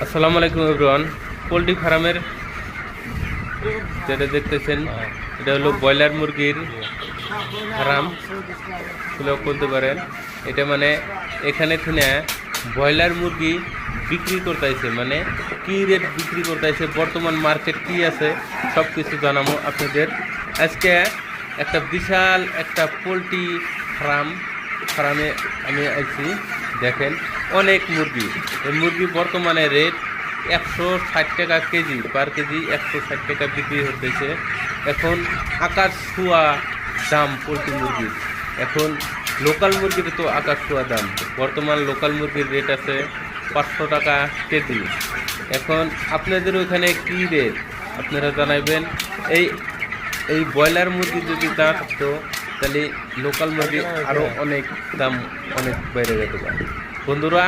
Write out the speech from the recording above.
আসসালামু আলাইকুম everyone. Poultry ফার্মের যেটা দেখতেছেন এটা হলো ব্রয়লার মুরগির ফার্ম বলতে পারেন। এটা মানে এখানে থেকে ব্রয়লার মুরগি বিক্রি করতেছে, মানে কি রেট বিক্রি করতেছে, বর্তমান মার্কেট কি আছে সব কিছু জানাবো আপনাদের আজকে। একটা বিশাল একটা পোলট্রি ফার্মে আমি আছি। দেখেন অনেক মুরগি, এই মুরগি বর্তমানে রেট 160 টাকা কেজি, পার কেজি 160 টাকা বিক্রি হতেছে। এখন আকাশ ছোঁয়া দাম পোলট্রি মুরগির। এখন লোকাল মুরগির তো আকাশ ছোঁয়া দাম। বর্তমান লোকাল মুরগির রেট আছে 500 টাকা কেজি। এখন আপনাদের ওখানে কী রেট আপনারা জানাবেন। এই এই ব্রয়লার মুরগি যদি দাম থাকতো তাহলে লোকাল মুরগি আরও অনেক দাম অনেক বেড়ে যেতে পারে। বন্ধুরা